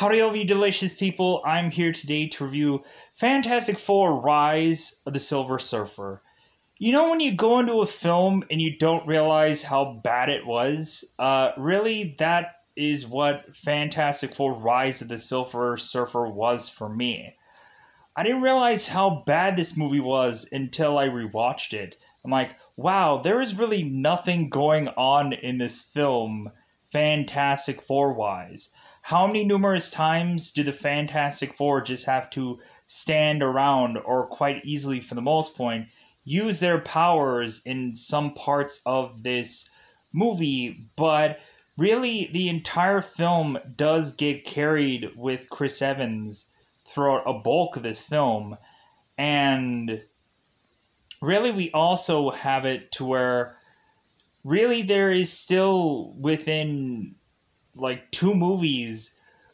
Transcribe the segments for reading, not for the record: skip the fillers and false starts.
Howdy, all you delicious people. I'm here today to review Fantastic Four Rise of the Silver Surfer. You know, when you go into a film and you don't realize how bad it was? Really, that is what Fantastic Four Rise of the Silver Surfer was for me. I didn't realize how bad this movie was until I rewatched it. I'm like, wow, there is really nothing going on in this film, Fantastic Four wise. How many numerous times do the Fantastic Four just have to stand around, or quite easily for the most point, use their powers in some parts of this movie? But really, the entire film does get carried with Chris Evans throughout a bulk of this film. And really, we also have it to where really there is still within like two movies,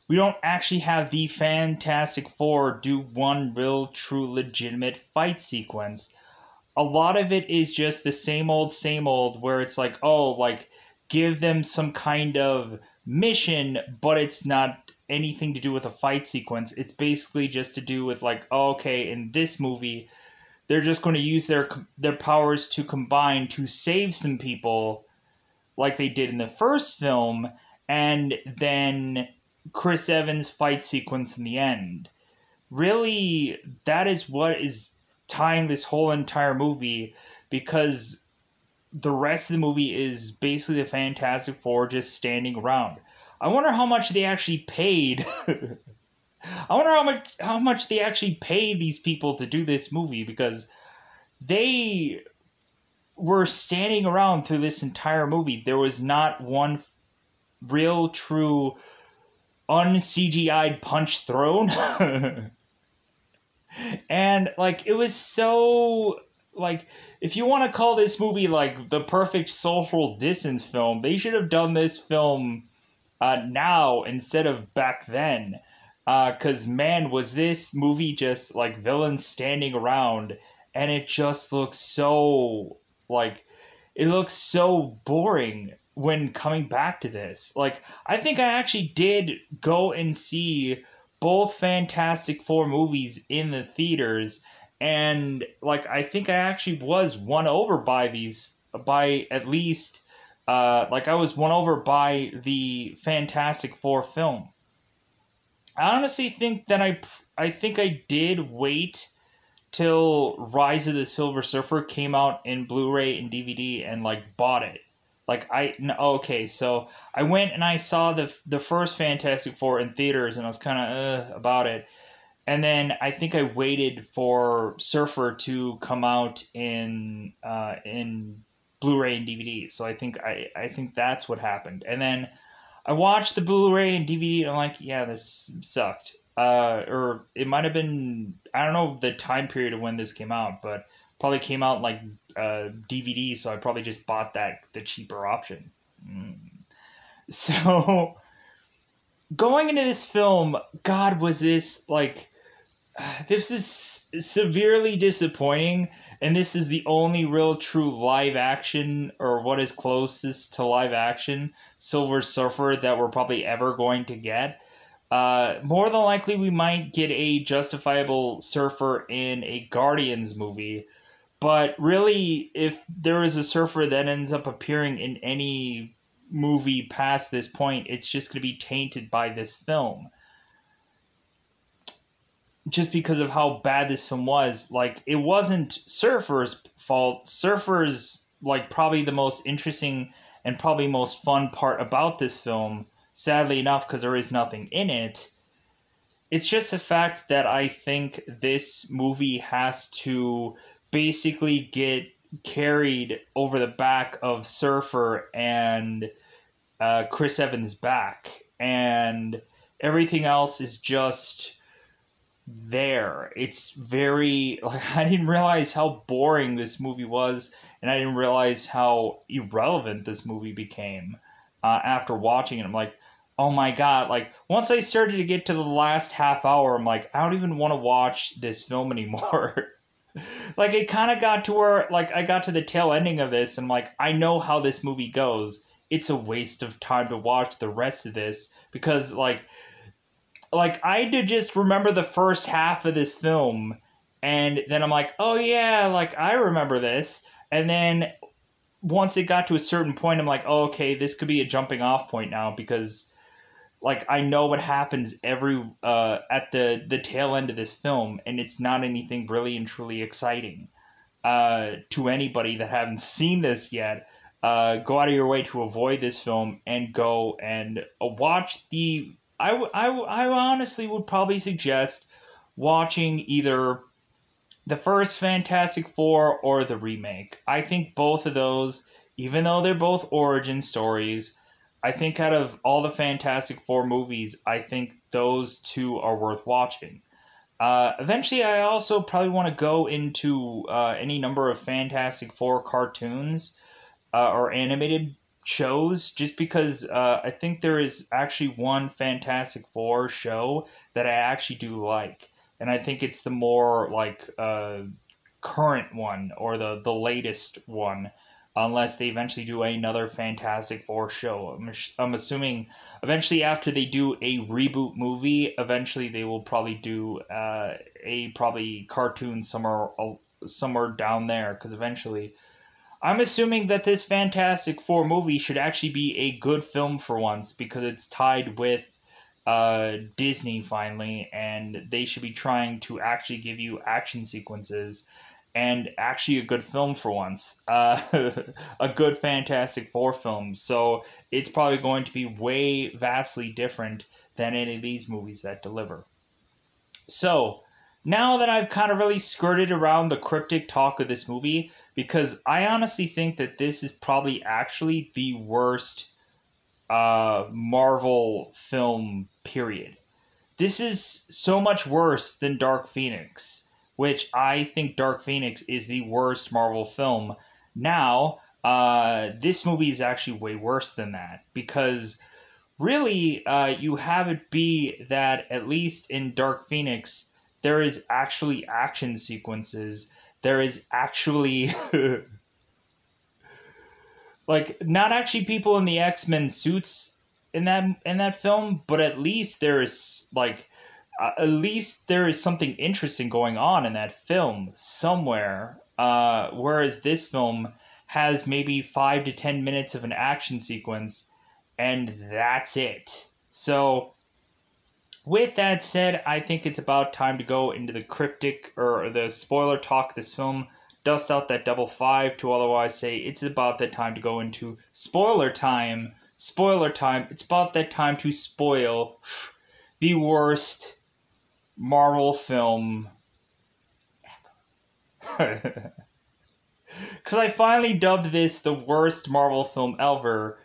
we don't actually have the Fantastic Four do one real, true, legitimate fight sequence. A lot of it is just the same old, where it's like, oh, like, give them some kind of mission, but it's not anything to do with a fight sequence. It's basically just to do with, like, oh, okay, in this movie, they're just going to use their powers to combine to save some people, like they did in the first film, and then Chris Evans' fight sequence in the end. Really, that is what is tying this whole entire movie, because the rest of the movie is basically the Fantastic Four just standing around. I wonder how much they actually paid. I wonder how much they actually paid these people to do this movie, because they were standing around through this entire movie. There was not one real, true, un-CGI'd punch thrown. And, like, it was so, like, if you want to call this movie, like, the perfect social distance film, they should have done this film now instead of back then. Because, man, was this movie just, like, villains standing around, and it just looks so, like, it looks so boring when coming back to this. Like, I think I actually did go and see both Fantastic Four movies in the theaters, and like I think I actually was won over by these, by at least like I was won over by the Fantastic Four film. I honestly think that I think I did wait till Rise of the Silver Surfer came out in Blu-ray and DVD and like bought it. Like okay, so I went and I saw the first Fantastic Four in theaters, and I was kind of about it. And then I think I waited for Surfer to come out in Blu-ray and DVD. So I think that's what happened. And then I watched the Blu-ray and DVD, and I'm like, yeah, this sucked. Or it might have been, I don't know the time period of when this came out, but probably came out like DVD, so I probably just bought the cheaper option. So going into this film, God, was this like, this is severely disappointing, and this is the only real true live action, or what is closest to live action, Silver Surfer that we're probably ever going to get. More than likely, we might get a justifiable Surfer in a Guardians movie, but really, if there is a Surfer that ends up appearing in any movie past this point, it's just going to be tainted by this film. Just because of how bad this film was. Like, it wasn't Surfer's fault. Surfer's, like, probably the most interesting and probably most fun part about this film, sadly enough, because there is nothing in it. It's just the fact that I think this movie has to basically get carried over the back of Surfer and Chris Evans' back. And everything else is just there. It's very, like, I didn't realize how boring this movie was, and I didn't realize how irrelevant this movie became after watching it. I'm like, oh my god, like, once I started to get to the last half hour, I'm like, I don't even want to watch this film anymore. Like, it kind of got to where, like, I got to the tail ending of this, and I'm like, I know how this movie goes. It's a waste of time to watch the rest of this, because, like, like I did just remember the first half of this film, and then I'm like, oh yeah, like I remember this, and then once it got to a certain point, I'm like, oh, okay, this could be a jumping off point now because like I know what happens every at the tail end of this film, and it's not anything really and truly exciting to anybody that haven't seen this yet. Go out of your way to avoid this film and go and watch the. I honestly would probably suggest watching either the first Fantastic Four or the remake. I think both of those, even though they're both origin stories, I think out of all the Fantastic Four movies, I think those two are worth watching. Eventually, I also probably want to go into any number of Fantastic Four cartoons or animated shows, just because I think there is actually one Fantastic Four show that I actually do like, and I think it's the more like current one or the latest one. Unless they eventually do another Fantastic Four show, I'm assuming eventually after they do a reboot movie, eventually they will probably do a probably cartoon somewhere down there because eventually I'm assuming that this Fantastic Four movie should actually be a good film for once because it's tied with Disney finally, and they should be trying to actually give you action sequences and actually a good film for once. A good Fantastic Four film. So it's probably going to be way vastly different than any of these movies that deliver. So, now that I've kind of really skirted around the cryptic talk of this movie, because I honestly think that this is probably actually the worst Marvel film, period. This is so much worse than Dark Phoenix, which I think Dark Phoenix is the worst Marvel film. Now, this movie is actually way worse than that because really, you have it be that at least in Dark Phoenix, there is actually action sequences. There is actually like not actually people in the X-Men suits in that film, but at least there is like at least there is something interesting going on in that film somewhere. Whereas this film has maybe 5 to 10 minutes of an action sequence and that's it. So, with that said, I think it's about time to go into the cryptic or the spoiler talk of this film. Dust out that double five to otherwise say it's about that time to go into spoiler time. Spoiler time. It's about that time to spoil the worst Marvel film. Because I finally dubbed this the worst Marvel film ever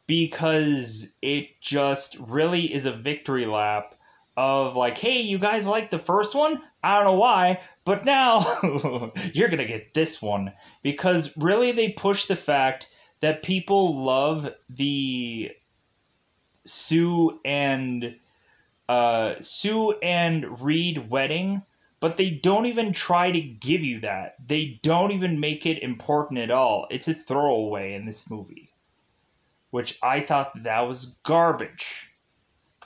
because it just really is a victory lap of like, hey, you guys like the first one? I don't know why, but now you're gonna get this one because really they push the fact that people love the Sue and Reed wedding, but they don't even try to give you that. They don't even make it important at all. It's a throwaway in this movie, which I thought that was garbage.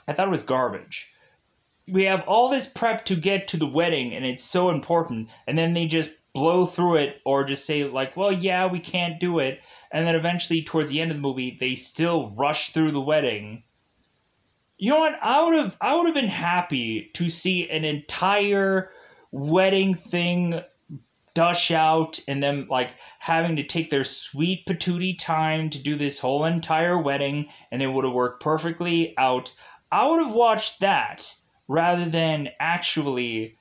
I thought it was garbage. We have all this prep to get to the wedding, and it's so important, and then they just blow through it or just say, like, well, yeah, we can't do it. And then eventually, towards the end of the movie, they still rush through the wedding. You know what? I would have been happy to see an entire wedding thing dush out and them like having to take their sweet patootie time to do this whole entire wedding and it would have worked perfectly out. I would have watched that rather than actually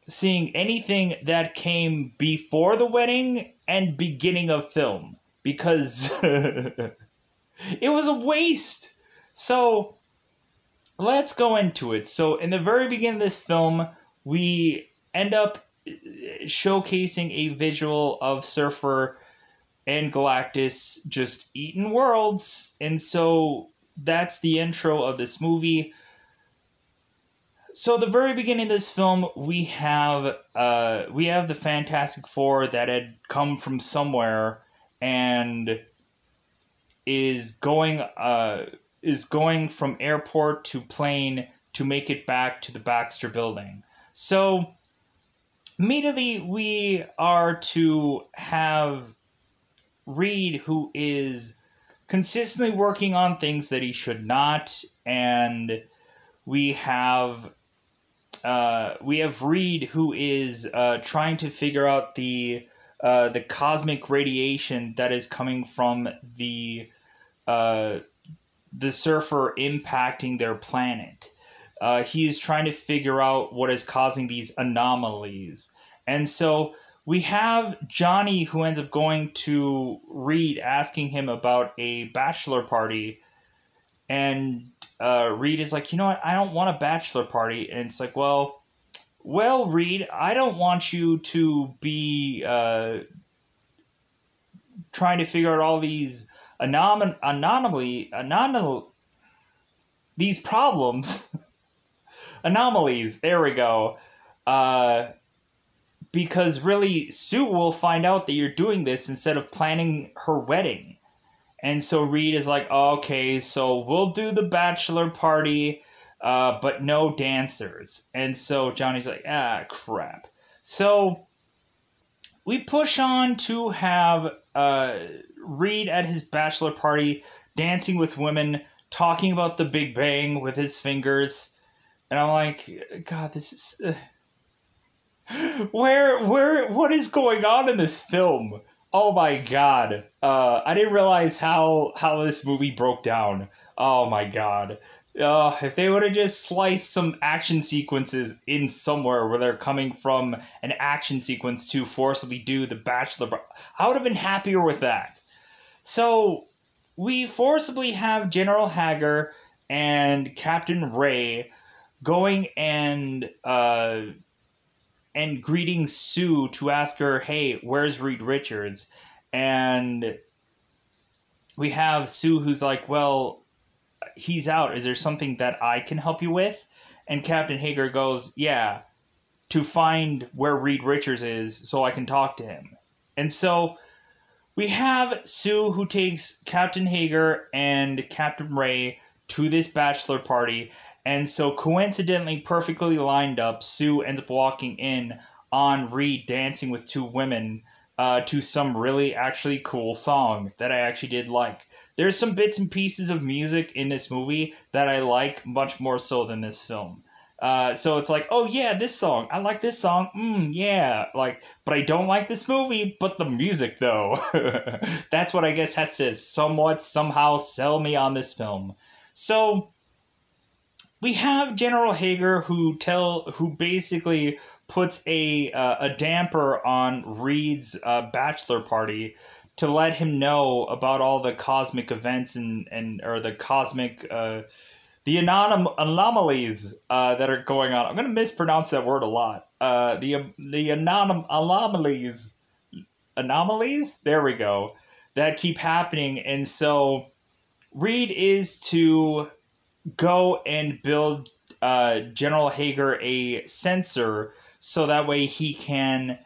seeing anything that came before the wedding and beginning of film because it was a waste. So let's go into it. So in the very beginning of this film, we end up showcasing a visual of Surfer and Galactus just eating worlds. And so that's the intro of this movie. So the very beginning of this film, we have the Fantastic Four that had come from somewhere and is going is going from airport to plane to make it back to the Baxter Building. So immediately we are to have Reed, who is consistently working on things that he should not, and we have Reed, who is trying to figure out the cosmic radiation that is coming from uh, the surfer impacting their planet. He's trying to figure out what is causing these anomalies. And so we have Johnny, who ends up going to Reed, asking him about a bachelor party. And Reed is like, you know what? I don't want a bachelor party. And it's like, well, Reed, I don't want you to be trying to figure out all these these problems. Anomalies. There we go. Because really, Sue will find out that you're doing this instead of planning her wedding. And so Reed is like, oh, okay, so we'll do the bachelor party, but no dancers. And so Johnny's like, ah, crap. So we push on to have Reed at his bachelor party dancing with women, talking about the Big Bang with his fingers. And I'm like, God, this is... what is going on in this film? Oh my God. I didn't realize how this movie broke down. Oh my God. If they would have just sliced some action sequences in somewhere where they're coming from an action sequence to forcibly do the Bachelor, I would have been happier with that. So we forcibly have General Hager and Captain Ray going and greeting Sue to ask her, hey, where's Reed Richards? And we have Sue who's like, well, he's out. Is there something that I can help you with? And Captain Hager goes, yeah, to find where Reed Richards is so I can talk to him. And so we have Sue who takes Captain Hager and Captain Ray to this bachelor party. And so coincidentally, perfectly lined up, Sue ends up walking in on Reed dancing with two women to some really actually cool song that I actually did like. There's some bits and pieces of music in this movie that I like much more so than this film. So it's like, oh yeah, this song. I like this song. Yeah. Like, but I don't like this movie, but the music though. That's what I guess has to somehow sell me on this film. So we have General Hager who basically puts a damper on Reed's bachelor party to let him know about all the cosmic events or the cosmic anomalies that are going on. I'm going to mispronounce that word a lot. Anomalies. There we go. That keep happening, and so Reed is to go and build General Hager a sensor so that way he can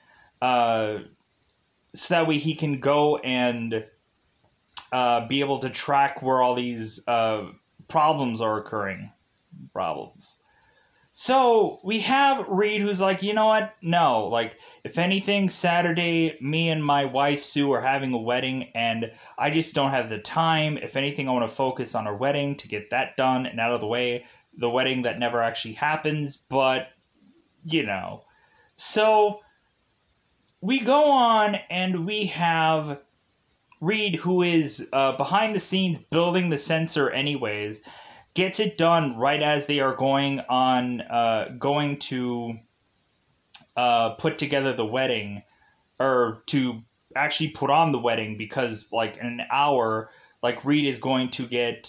go and be able to track where all these problems are occurring. So we have Reed who's like, you know what? No, like, if anything, Saturday, me and my wife Sue are having a wedding and I just don't have the time. If anything, I want to focus on our wedding to get that done and out of the way. The wedding that never actually happens, but, you know. So we go on and we have Reed, who is behind the scenes building the sensor anyways, gets it done right as they are going to put together the wedding, or to actually put on the wedding, because like in an hour, like Reed is going to get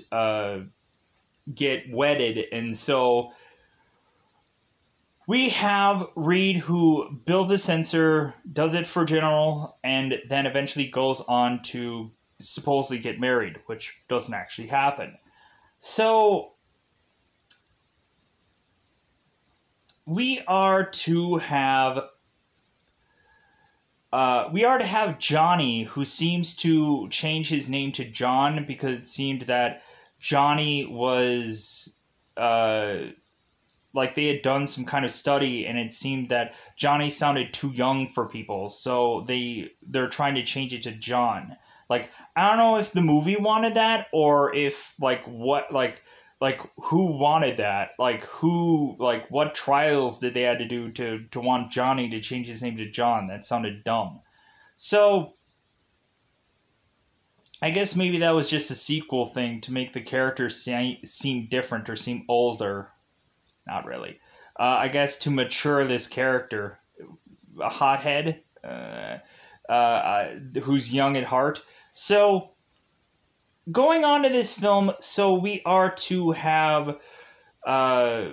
wedded. And so we have Reed who builds a sensor, does it for General, and then eventually goes on to supposedly get married, which doesn't actually happen. So we are to have Johnny, who seems to change his name to John because it seemed that Johnny was like they had done some kind of study, and it seemed that Johnny sounded too young for people, so they're trying to change it to John. Like, I don't know if the movie wanted that, or if like what like who wanted that, like who, like what trials did they had to do to want Johnny to change his name to John. That sounded dumb. So I guess maybe that was just a sequel thing to make the character seem different or seem older. Not really. I guess to mature this character, a hothead, who's young at heart. So going on to this film, so we are to have, uh,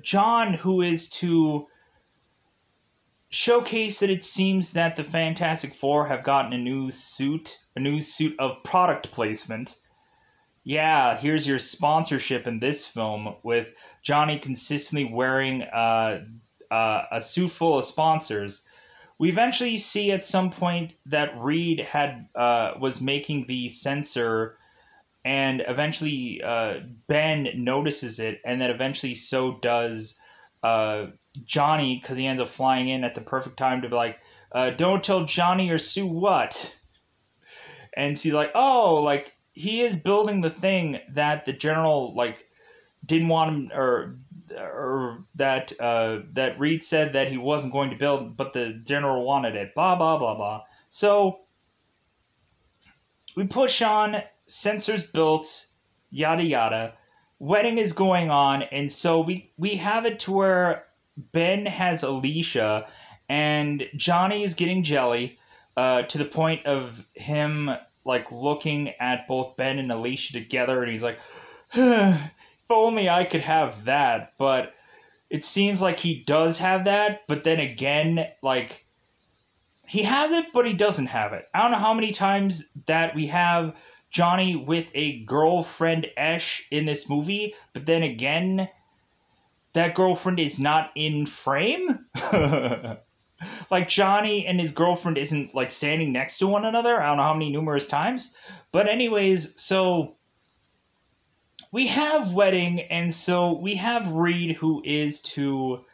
John, who is to showcase that it seems that the Fantastic Four have gotten a new suit of product placement. Yeah, here's your sponsorship in this film, with Johnny consistently wearing a suit full of sponsors. We eventually see at some point that Reed had was making the sensor, and eventually Ben notices it, and then eventually so does uh, Johnny, because he ends up flying in at the perfect time to be like, "Don't tell Johnny or Sue what." And she's like, "Oh, like he is building the thing that the general like didn't want him, or that that Reed said that he wasn't going to build, but the general wanted it." Blah blah blah blah. So we push on. Sensors built. Yada yada. Wedding is going on, and so we have it to where Ben has Alicia, and Johnny is getting jelly, to the point of him like looking at both Ben and Alicia together, and he's like, if only I could have that. But it seems like he does have that, but then again, like he has it, but he doesn't have it. I don't know how many times that we have Johnny with a girlfriend Esh in this movie, but then again, that girlfriend is not in frame. Like Johnny and his girlfriend isn't like standing next to one another. I don't know how many numerous times. But anyways, so we have Wedding, and so we have Reed, who is to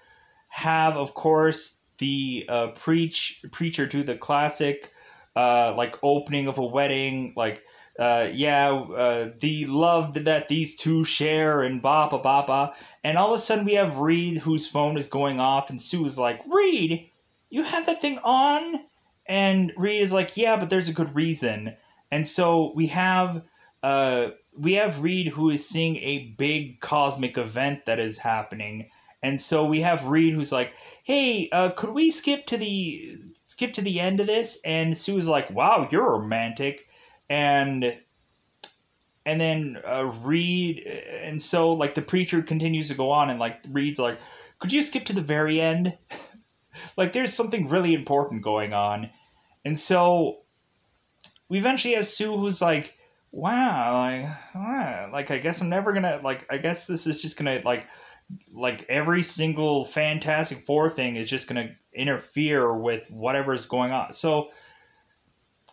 have, of course, the preacher to the classic like opening of a wedding, like the love that these two share, and ba ba ba ba. And all of a sudden we have Reed, whose phone is going off, and Sue is like, "Reed, you have that thing on?" And Reed is like, "Yeah, but there's a good reason." And so we have Reed, who is seeing a big cosmic event that is happening. And so we have Reed, who's like, "Hey, could we skip to the end of this?" And Sue is like, "Wow, you're romantic." And then Reed, and so like the preacher continues to go on, and like Reed's like, "Could you skip to the very end?" Like there's something really important going on. And so we eventually have Sue, who's like, "Wow, like I guess I'm never gonna, like, I guess this is just gonna like every single Fantastic Four thing is just gonna interfere with whatever is going on." So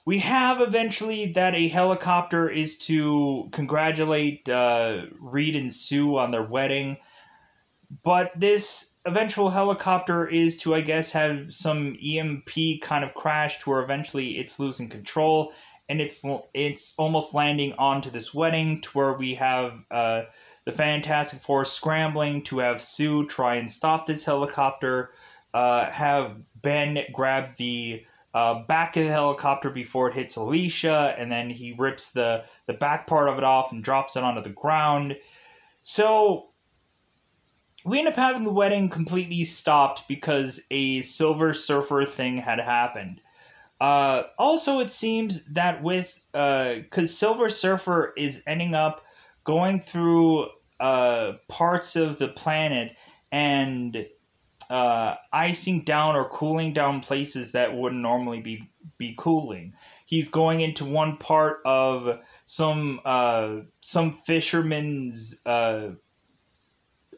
we have eventually that a helicopter is to congratulate Reed and Sue on their wedding, but this eventual helicopter is to, I guess, have some EMP kind of crash to where eventually it's losing control, and it's almost landing onto this wedding, to where we have the Fantastic Four scrambling to have Sue try and stop this helicopter, have Ben grab the back of the helicopter before it hits Alicia, and then he rips the back part of it off and drops it onto the ground. So we end up having the wedding completely stopped because a Silver Surfer thing had happened. Also, it seems that with because Silver Surfer is ending up going through parts of the planet and icing down or cooling down places that wouldn't normally be cooling. He's going into one part of some fisherman's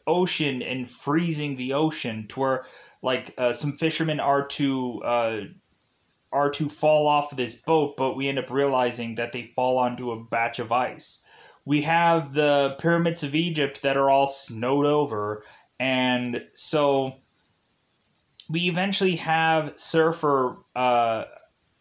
ocean and freezing the ocean, to where like some fishermen are to are to fall off of this boat, but we end up realizing that they fall onto a batch of ice. We have the pyramids of Egypt that are all snowed over, and so we eventually have Surfer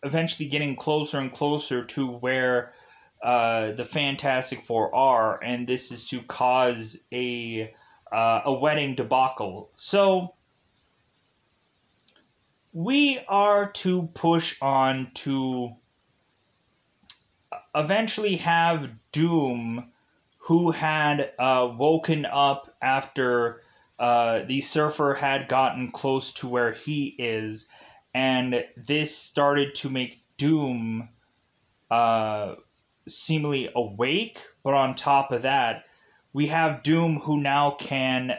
eventually getting closer and closer to where the Fantastic Four are, and this is to cause a wedding debacle. So we are to push on to eventually have Doom, who had woken up after the Surfer had gotten close to where he is, and this started to make Doom seemingly awake. But on top of that, we have Doom, who now can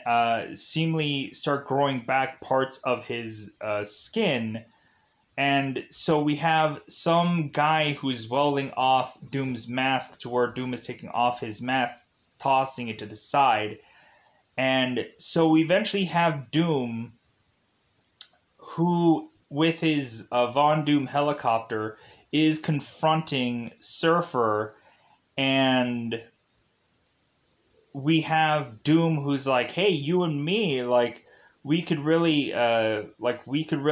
seemingly start growing back parts of his skin. And so we have some guy who's welding off Doom's mask to where Doom is taking off his mask, tossing it to the side. And so we eventually have Doom, who, with his Von Doom helicopter, is confronting Surfer. And we have Doom, who's like, hey, you and me, like, we could really, we could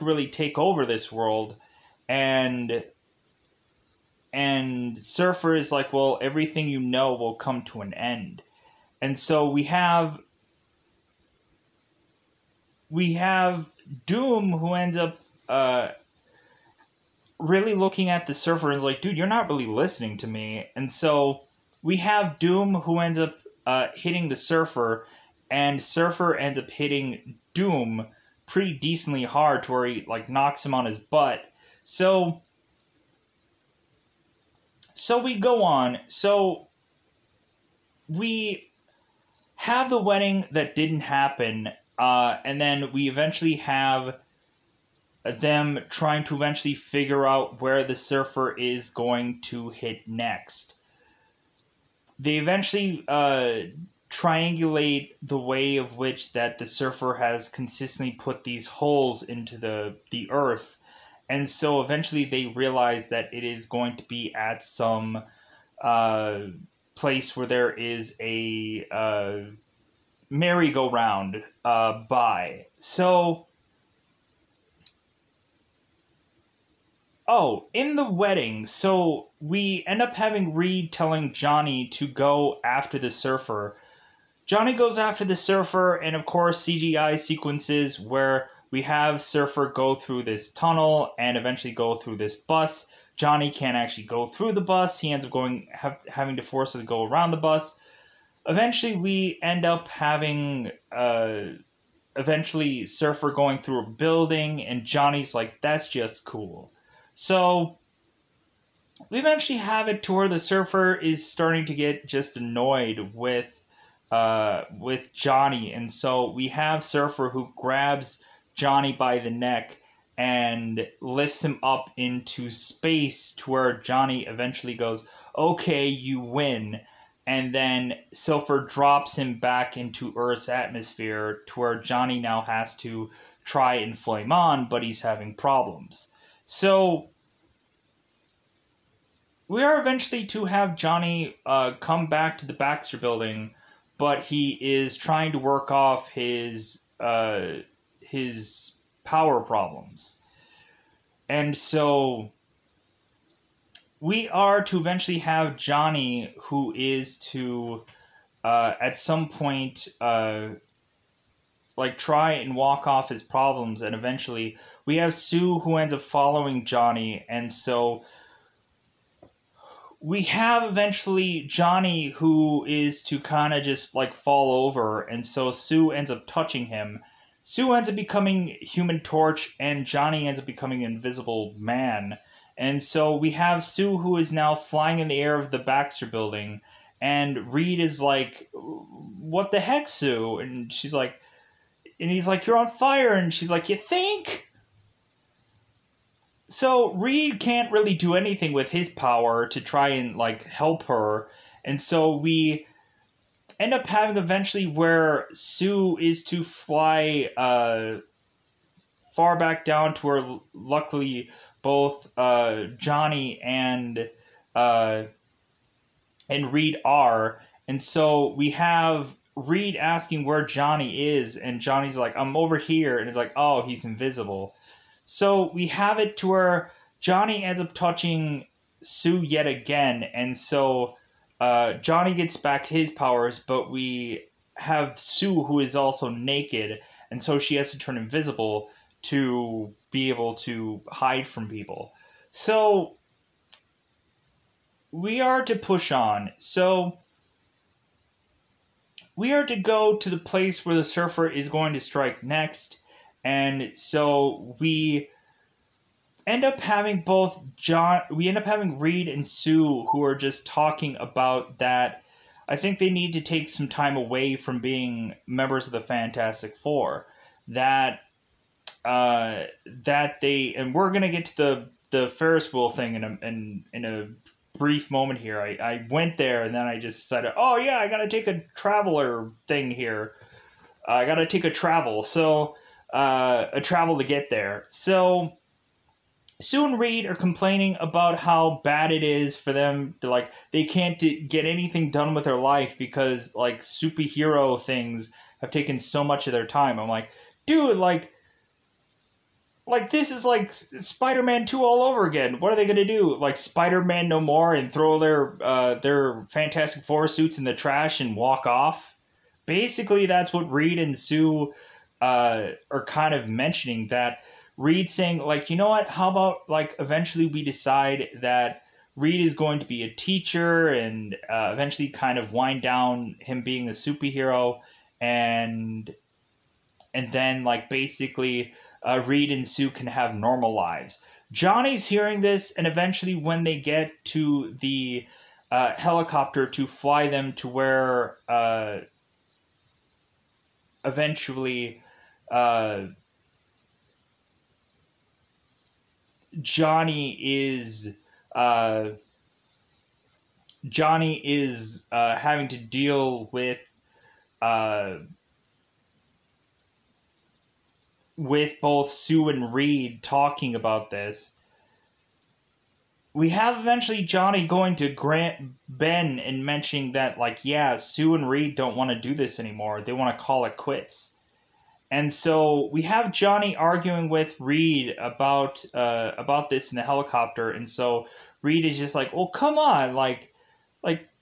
really take over this world. And Surfer is like, well, everything you know will come to an end. And so we have Doom, who ends up really looking at the Surfer and is like, dude, you're not really listening to me. And so we have Doom, who ends up hitting the Surfer, and Surfer ends up hitting Doom pretty decently hard to where he like knocks him on his butt. So we go on. So we have the wedding that didn't happen, and then we eventually have them trying to eventually figure out where the Surfer is going to hit next. They eventually triangulate the way of which that the Surfer has consistently put these holes into the earth, and so eventually they realize that it is going to be at some place where there is a merry-go-round by. So, in the wedding, so we end up having Reed telling Johnny to go after the Surfer. Johnny goes after the Surfer, and of course CGI sequences where we have Surfer go through this tunnel and eventually go through this bus. Johnny can't actually go through the bus. He ends up having to force it to go around the bus. Eventually, we end up having eventually Surfer going through a building, and Johnny's like, that's just cool. So we eventually have it to where the Surfer is starting to get just annoyed with Johnny, and so we have Surfer who grabs Johnny by the neck and lifts him up into space to where Johnny eventually goes, okay, you win. And then Surfer drops him back into Earth's atmosphere to where Johnny now has to try and flame on, but he's having problems. So we are eventually to have Johnny come back to the Baxter Building, but he is trying to work off his power problems. And so we are to eventually have Johnny, who is to at some point try and walk off his problems, and eventually we have Sue, who ends up following Johnny. And so we have eventually Johnny, who is to kind of just like fall over, and so Sue ends up touching him. Sue ends up becoming Human Torch, and Johnny ends up becoming Invisible Man. And so we have Sue, who is now flying in the air of the Baxter Building, and Reed is like, what the heck, Sue? And she's like, and he's like, you're on fire, and she's like, you think? So Reed can't really do anything with his power to try and like help her, and so we end up having eventually where Sue is to fly far back down to where luckily both Johnny uh, and Reed are. And so we have Reed asking where Johnny is, and Johnny's like, I'm over here. And it's like, oh, he's invisible. So we have it to where Johnny ends up touching Sue yet again. And so Johnny gets back his powers, but we have Sue who is also naked. And so she has to turn invisible to be able to hide from people. So we are to push on. So we are to go to the place where the surfer is going to strike next. And so we end up having Reed and Sue who are just talking about that. I think they need to take some time away from being members of the Fantastic Four. That and we're gonna get to the Ferris wheel thing in a brief moment here. I went there and then I just decided, oh yeah, I gotta take a traveler thing here. I gotta take a travel. So a travel to get there. So Sue and Reed are complaining about how bad it is for them to, like, they can't get anything done with their life because, like, superhero things have taken so much of their time. I'm like, dude, like this is like Spider-Man 2 all over again. What are they going to do? Like Spider-Man no more and throw their Fantastic Four suits in the trash and walk off? Basically, that's what Reed and Sue are kind of mentioning, that Reed saying, like, you know what, how about, like, eventually we decide that Reed is going to be a teacher and eventually kind of wind down him being a superhero, and then, like, basically Reed and Sue can have normal lives. Johnny's hearing this, and eventually when they get to the helicopter to fly them to where eventually Johnny is having to deal with both Sue and Reed talking about this. We have eventually Johnny going to Grant Ben and mentioning that, like, yeah, Sue and Reed don't want to do this anymore. They want to call it quits. And so we have Johnny arguing with Reed about this in the helicopter. And so Reed is just like, well, come on, like,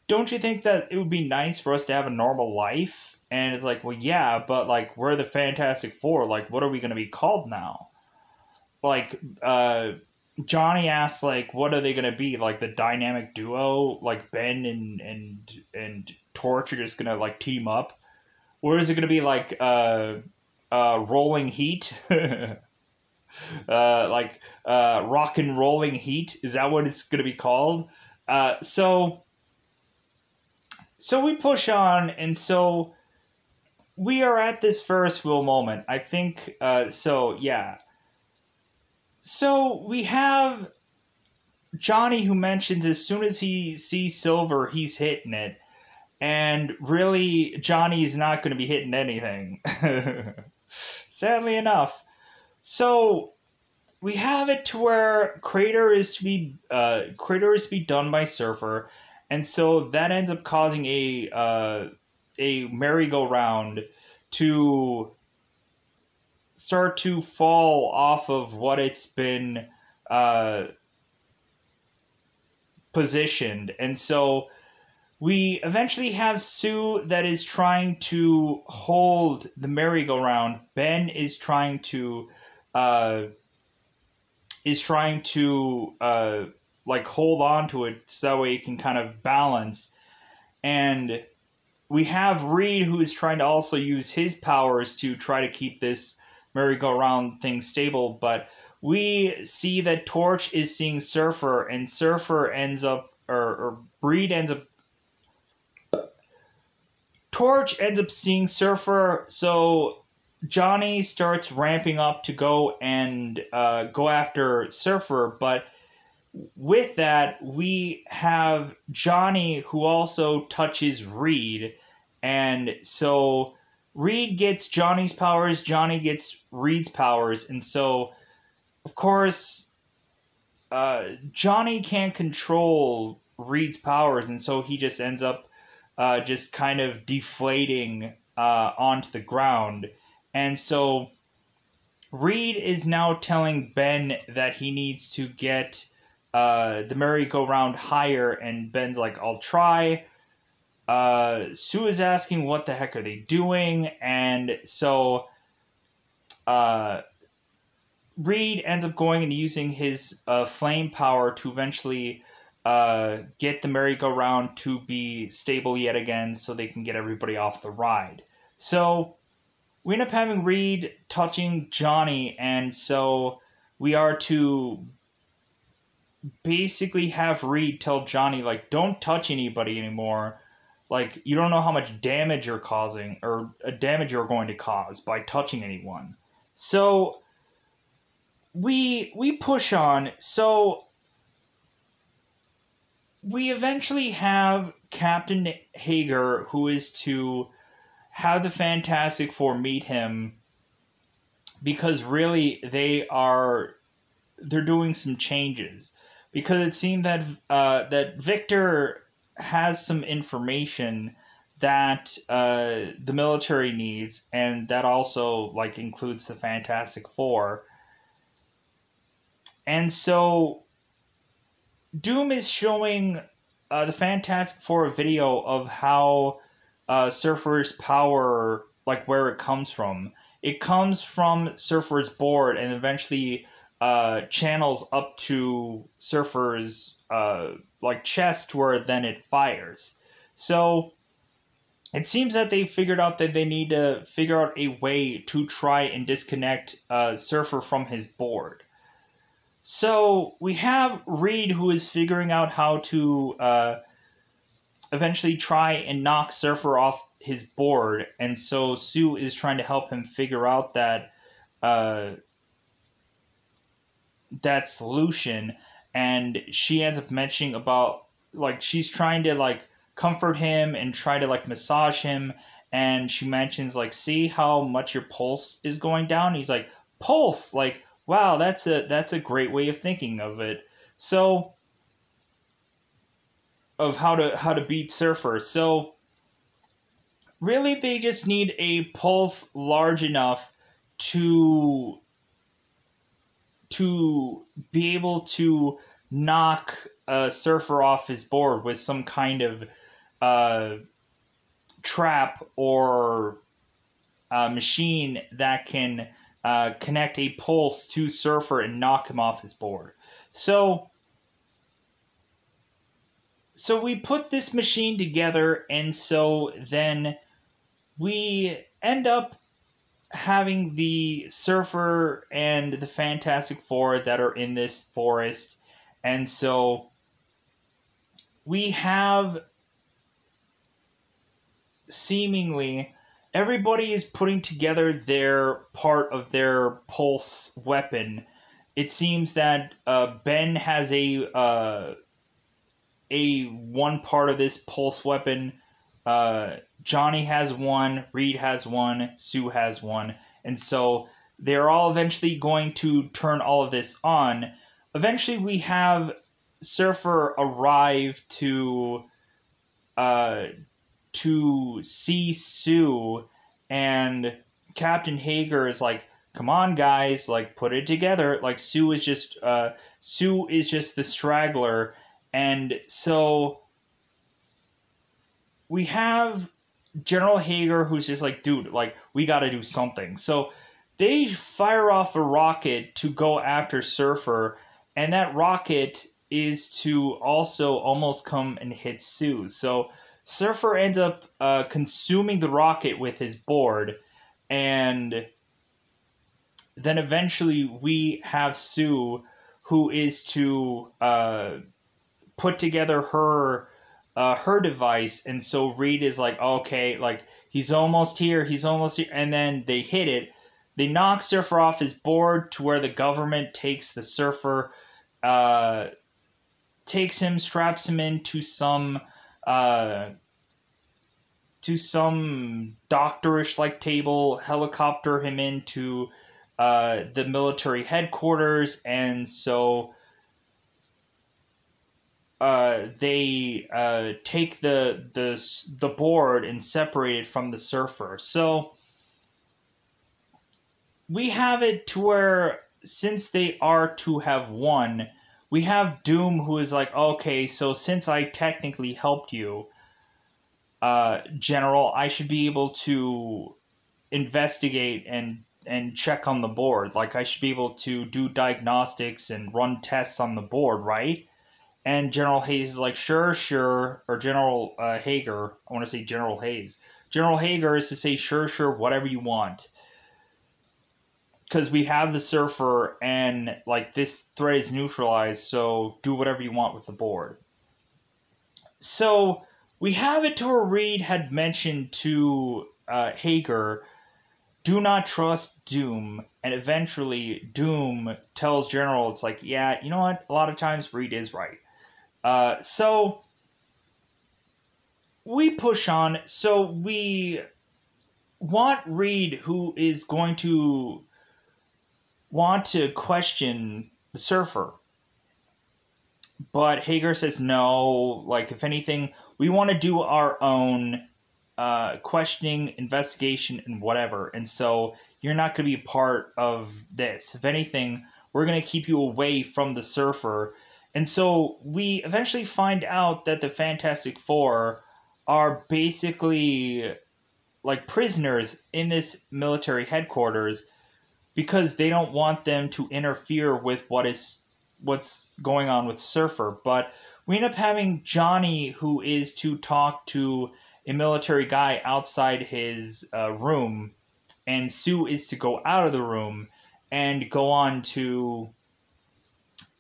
don't you think that it would be nice for us to have a normal life? And it's like, well, yeah, but, like, we're the Fantastic Four. Like, what are we going to be called now? Like, Johnny asks, like, what are they going to be? Like, the dynamic duo? Like, Ben and Torch are just going to, like, team up? Or is it going to be, like, rolling heat? Rock and rolling heat? Is that what it's going to be called? So we push on, and so we are at this Ferris wheel moment. I think, yeah. So we have Johnny who mentions as soon as he sees Silver, he's hitting it. And really, Johnny is not going to be hitting anything. Sadly enough. So we have it to where Crater is to be done by Surfer, and so that ends up causing a merry-go-round to start to fall off of what it's been positioned, and so we eventually have Sue that is trying to hold the merry-go-round. Ben is trying to like hold on to it so that way it can kind of balance. And we have Reed who is trying to also use his powers to try to keep this merry-go-round thing stable, but we see that Torch is seeing Surfer, and Surfer ends up, or Reed ends up, Torch ends up seeing Surfer, so Johnny starts ramping up to go and go after Surfer, but with that, we have Johnny who also touches Reed, and so Reed gets Johnny's powers, Johnny gets Reed's powers, and so, of course, Johnny can't control Reed's powers, and so he just ends up just kind of deflating onto the ground. And so Reed is now telling Ben that he needs to get the merry-go-round higher, and Ben's like, I'll try. Sue is asking what the heck are they doing, and so Reed ends up going and using his flame power to eventually get the merry-go-round to be stable yet again so they can get everybody off the ride. So we end up having Reed touching Johnny, and so we are to basically have Reed tell Johnny, like, don't touch anybody anymore. Like, you don't know how much damage you're causing, or damage you're going to cause by touching anyone. So we push on. So we eventually have Captain Hager, who is to have the Fantastic Four meet him, because really they're doing some changes, because it seemed that that Victor has some information that the military needs, and that also like includes the Fantastic Four. And so Doom is showing the Fantastic Four a video of how Surfer's power, like where it comes from. It comes from Surfer's board and eventually channels up to Surfer's like chest, where then it fires. So it seems that they figured out that they need to figure out a way to try and disconnect Surfer from his board. So we have Reed, who is figuring out how to eventually try and knock Surfer off his board, and so Sue is trying to help him figure out that that solution. And she ends up mentioning about, like, she's trying to like comfort him and try to like massage him, and she mentions like, see how much your pulse is going down. He's like, pulse, like, wow, that's a great way of thinking of it. So of how to beat Surfer. So really they just need a pulse large enough to be able to knock Surfer off his board with some kind of trap or machine that can connect a pulse to Surfer and knock him off his board. So we put this machine together, and so then we end up having the Surfer and the Fantastic Four that are in this forest. And so we have seemingly everybody is putting together their part of their pulse weapon. It seems that Ben has a one part of this pulse weapon. Johnny has one, Reed has one, Sue has one, and so they're all eventually going to turn all of this on. Eventually, we have Surfer arrive to see Sue, and Captain Hager is like, "Come on, guys! Like, put it together." Like, Sue is just the straggler, and so we have General Hager, who's just like, dude, like, we got to do something. So they fire off a rocket to go after Surfer, and that rocket is to also almost come and hit Sue. So Surfer ends up consuming the rocket with his board, and then eventually we have Sue, who is to put together her device. And so Reed is like, okay, like, he's almost here, and then they hit it. They knock Surfer off his board to where the government takes the Surfer, takes him, straps him into some to some doctorish like table, helicopter him into the military headquarters, and so they take the board and separate it from the surfer. So we have it to where, since they are to have won, we have Doom, who is like, okay, so since I technically helped you, General, I should be able to investigate and check on the board. Like, I should be able to do diagnostics and run tests on the board, right? And General Hayes is like, sure, sure. Or General Hager, I want to say General Hayes. General Hager is to say, sure, sure, whatever you want. Because we have the surfer, and like this threat is neutralized, so do whatever you want with the board. So we have it to where Reed had mentioned to Hager, do not trust Doom, and eventually Doom tells General, it's like, yeah, you know what, a lot of times Reed is right. So we push on, so we want Reed, who is going to want to question the surfer. But Hager says no, like, if anything, we want to do our own questioning, investigation, and whatever. And so you're not going to be a part of this. If anything, we're going to keep you away from the surfer. And so we eventually find out that the Fantastic Four are basically like prisoners in this military headquarters because they don't want them to interfere with what's going on with Surfer. But we end up having Johnny, who is to talk to a military guy outside his room, and Sue is to go out of the room and go on to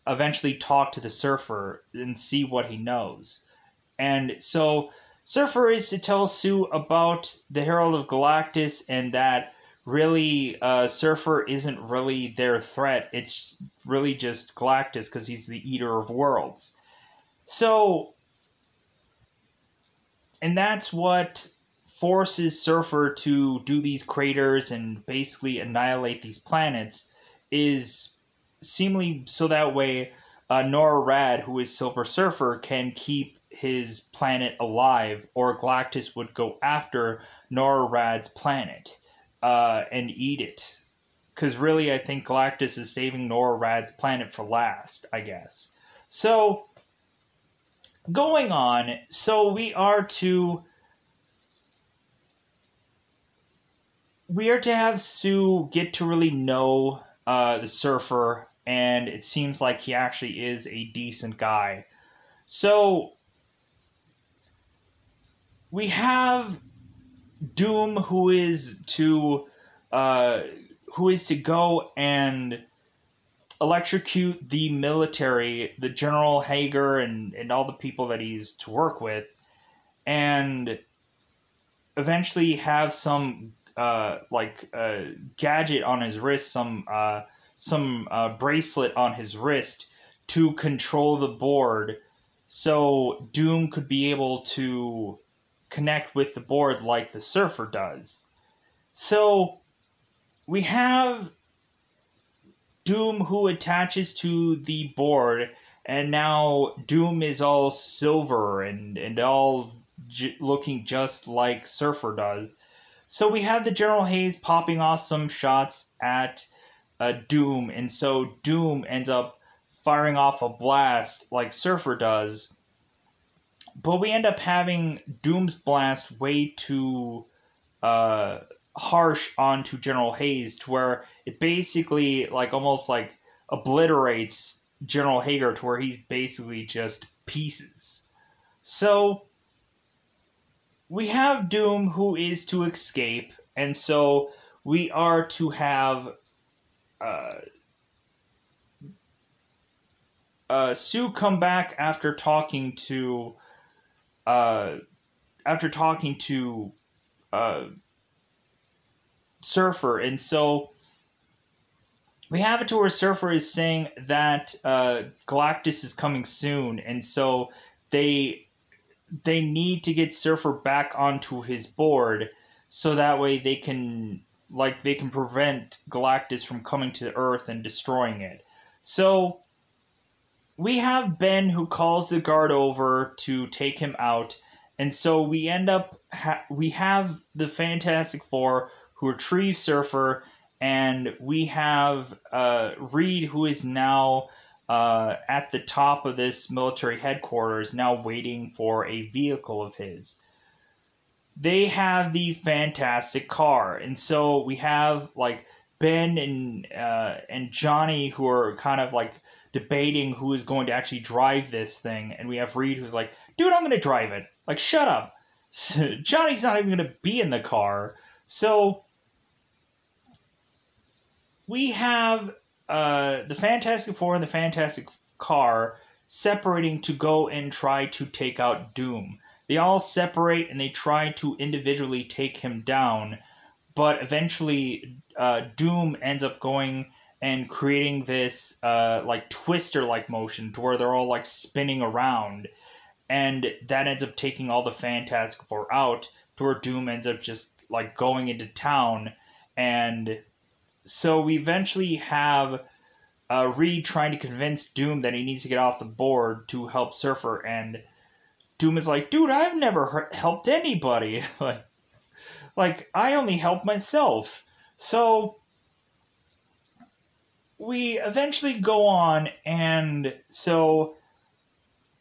eventually talk to the Surfer and see what he knows. And so Surfer is to tell Sue about the Herald of Galactus, and that really Surfer isn't really their threat. It's really just Galactus because he's the eater of worlds. So, and that's what forces Surfer to do these craters and basically annihilate these planets, is seemingly so that way Nora Rad, who is Silver Surfer, can keep his planet alive, or Galactus would go after Nora Rad's planet and eat it. Because really, I think Galactus is saving Nora Rad's planet for last, I guess. So, going on, so we are to have Sue get to really know the Surfer, and it seems like he actually is a decent guy. So we have Doom, who is to go and electrocute the military, the General Hager, and all the people that he's to work with, and eventually have some gadget on his wrist, some bracelet on his wrist to control the board, so Doom could be able to connect with the board like the Surfer does. So we have Doom, who attaches to the board, and now Doom is all silver and all looking just like Surfer does. So we have the General Hayes popping off some shots at Doom, and so Doom ends up firing off a blast like Surfer does. But we end up having Doom's blast way too harsh onto General Hayes, to where it basically almost obliterates General Hager, to where he's basically just pieces. So we have Doom, who is to escape, and so we are to have Sue come back after talking to Surfer, and so we have it to where Surfer is saying that Galactus is coming soon, and so they they need to get Surfer back onto his board so that way they can prevent Galactus from coming to Earth and destroying it. So we have Ben who calls the guard over to take him out, and so we end up we have the Fantastic Four who retrieve Surfer, and we have Reed, who is now at the top of this military headquarters, now waiting for a vehicle of his. They have the Fantastic Car, and so we have like Ben and Johnny who are kind of like debating who is going to actually drive this thing, and we have Reed who's like, "Dude, I'm going to drive it." Like, shut up. Johnny's not even going to be in the car. So we have the Fantastic Four and the Fantastic Car separating to go and try to take out Doom. They all separate and they try to individually take him down, but eventually Doom ends up going and creating this like twister-like motion to where they're all like spinning around, and that ends up taking all the Fantastic Four out to where Doom ends up just like going into town. And so we eventually have Reed trying to convince Doom that he needs to get off the board to help Surfer, and Doom is like, "Dude, I've never helped anybody. like I only help myself." So we eventually go on, and so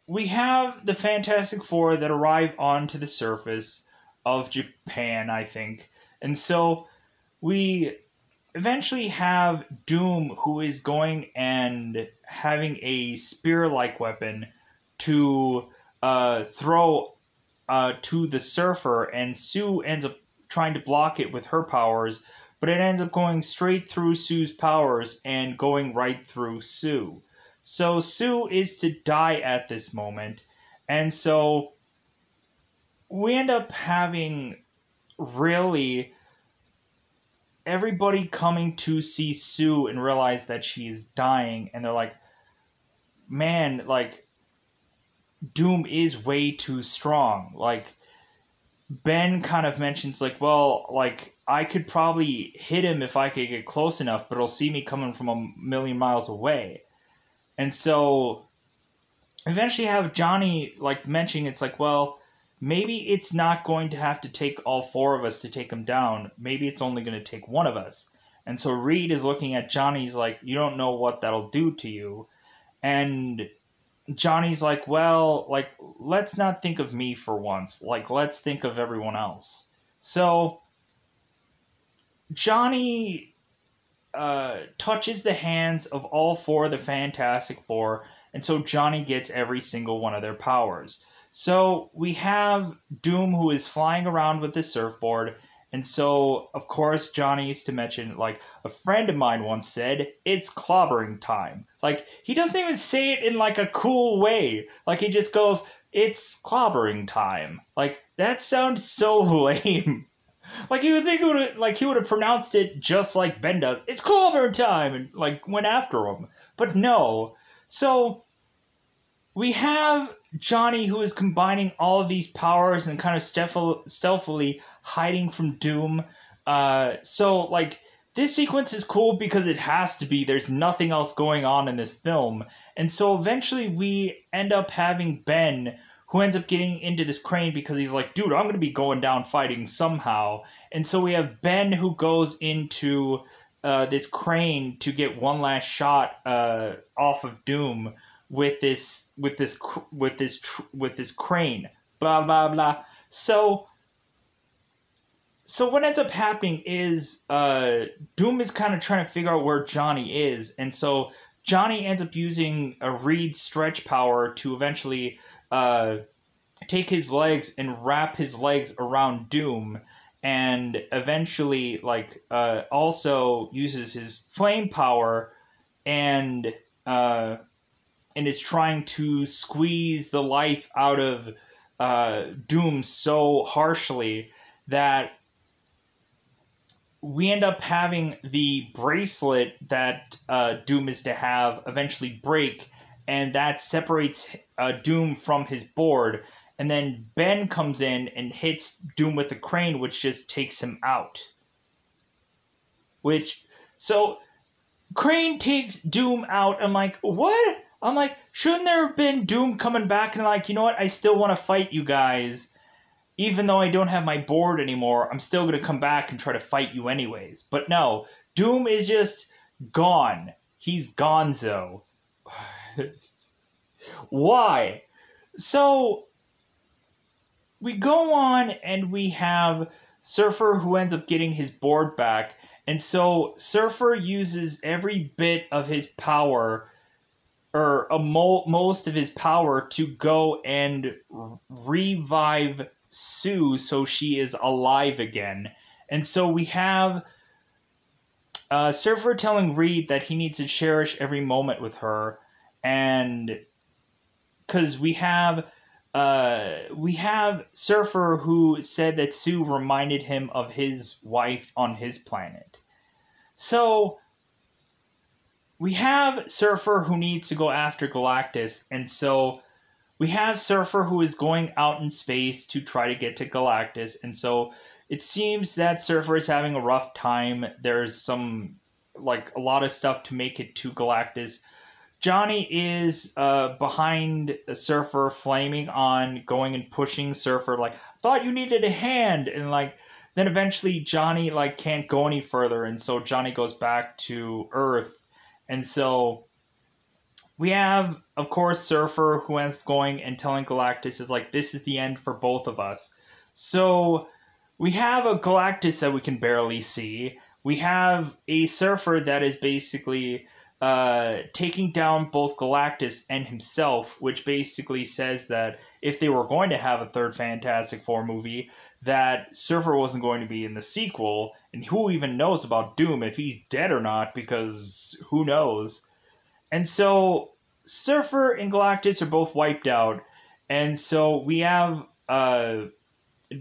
we have the Fantastic Four that arrive onto the surface of Japan, I think. And so we eventually have Doom, who is going and having a spear-like weapon to throw to the Surfer, and Sue ends up trying to block it with her powers, but it ends up going straight through Sue's powers and going right through Sue. So Sue is to die at this moment, and so we end up having really everybody coming to see Sue and realize that she is dying, and they're like, man, like, Doom is way too strong. Like, Ben kind of mentions, like, well, like, I could probably hit him if I could get close enough, but he'll see me coming from a million miles away. And so eventually have Johnny, like, mentioning, it's like, well, maybe it's not going to have to take all four of us to take him down. Maybe it's only going to take one of us. And so Reed is looking at Johnny's like, you don't know what that'll do to you. And Johnny's like, well, like, let's not think of me for once. Like, let's think of everyone else. So Johnny touches the hands of all four of the Fantastic Four, and so Johnny gets every single one of their powers. So we have Doom, who is flying around with his surfboard, and so, of course, Johnny is to mention, like, a friend of mine once said, it's clobbering time. Like, he doesn't even say it in, like, a cool way. Like, he just goes, it's clobbering time. Like, that sounds so lame. Like, you would think he would have pronounced it just like Ben does. It's clobbering time! And, like, went after him. But no. So we have Johnny, who is combining all of these powers and kind of stealthily hiding from Doom. So, like, this sequence is cool because it has to be. There's nothing else going on in this film. And so eventually we end up having Ben, who ends up getting into this crane because he's like, dude, I'm going to be going down fighting somehow. And so we have Ben, who goes into this crane to get one last shot off of Doom with this crane, blah blah blah. So what ends up happening is Doom is kind of trying to figure out where Johnny is, and so Johnny ends up using a Reed stretch power to eventually take his legs and wrap his legs around Doom, and eventually also uses his flame power and is trying to squeeze the life out of Doom so harshly that we end up having the bracelet that Doom is to have eventually break, and that separates Doom from his board. and then Ben comes in and hits Doom with the crane, which just takes him out. So Crane takes Doom out. I'm like, what? I'm like, shouldn't there have been Doom coming back and like, you know what? I still want to fight you guys. Even though I don't have my board anymore, I'm still going to come back and try to fight you anyways. But no, Doom is just gone. He's gonzo. Why? So we go on and we have Surfer who ends up getting his board back. And so Surfer uses every bit of his power, or most of his power, to go and revive Sue so she is alive again. And so we have Surfer telling Reed that he needs to cherish every moment with her. And because we have Surfer who said that Sue reminded him of his wife on his planet. So we have Surfer who needs to go after Galactus, and so we have Surfer who is going out in space to try to get to Galactus, and so it seems that Surfer is having a rough time. There's some, like, a lot of stuff to make it to Galactus. Johnny is behind Surfer, flaming on, going and pushing Surfer, like, thought you needed a hand, and like, then eventually Johnny like can't go any further, and so Johnny goes back to Earth, and so we have, of course, Surfer who ends up going and telling Galactus is like, this is the end for both of us. So we have a Galactus that we can barely see. We have a Surfer that is basically taking down both Galactus and himself, which basically says that if they were going to have a third Fantastic Four movie, that Surfer wasn't going to be in the sequel, and who even knows about Doom, if he's dead or not, because who knows. And so Surfer and Galactus are both wiped out, and so we have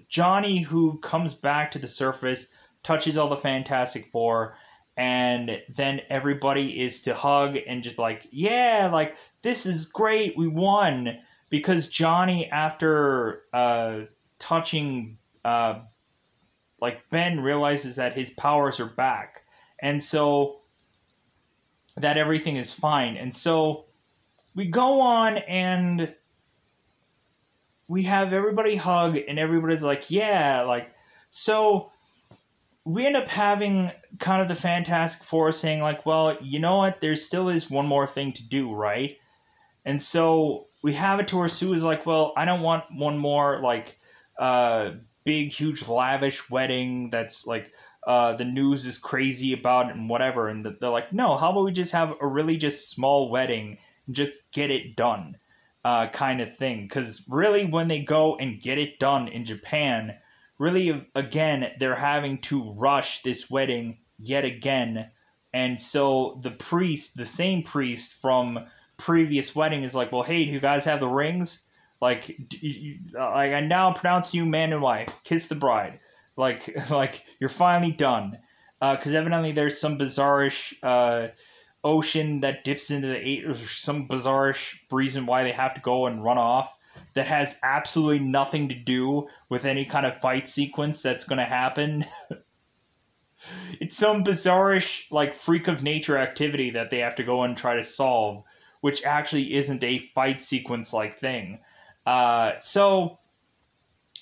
Johnny who comes back to the surface, touches all the Fantastic Four, and then everybody is to hug and just like, yeah, like, this is great, we won. Because Johnny, after touching like Ben, realizes that his powers are back, and so that everything is fine. And so we go on and we have everybody hug, and everybody's like, yeah, like, so we end up having kind of the Fantastic Four saying like, well, you know what, there still is one more thing to do, right? And so we have it to where Sue is like, well, I don't want one more like big, huge, lavish wedding that's like the news is crazy about it and whatever. And they're like, no, how about we just have a really just small wedding and just get it done, kind of thing. Because really, when they go and get it done in Japan, really, again, they're having to rush this wedding yet again. And so the priest, the same priest from previous wedding, is like, well, hey, do you guys have the rings? Like, I now pronounce you man and wife. Kiss the bride. Like you're finally done. Because evidently there's some bizarrish ocean that dips into the eight, or some bizarrish reason why they have to go and run off that has absolutely nothing to do with any kind of fight sequence that's going to happen. It's some bizarrish, like, freak of nature activity that they have to go and try to solve, which actually isn't a fight sequence-like thing. So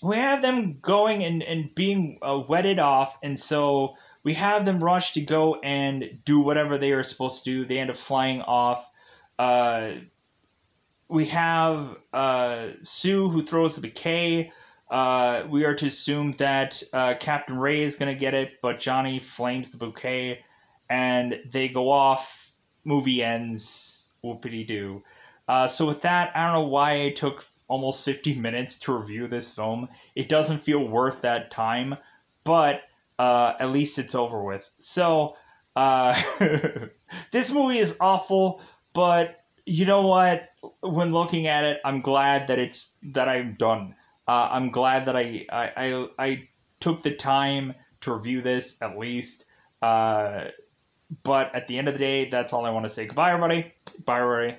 we have them going and being wedded off, and so we have them rush to go and do whatever they are supposed to do. They end up flying off. We have Sue who throws the bouquet. We are to assume that Captain Ray is going to get it, but Johnny flames the bouquet, and they go off. Movie ends. Whoopity-doo. So with that, I don't know why it took almost 50 minutes to review this film. It doesn't feel worth that time, but at least it's over with. So, this movie is awful, but you know what? When looking at it, I'm glad that I'm done. I'm glad that I took the time to review this, at least. But at the end of the day, that's all I want to say. Goodbye, everybody. Bye, everybody.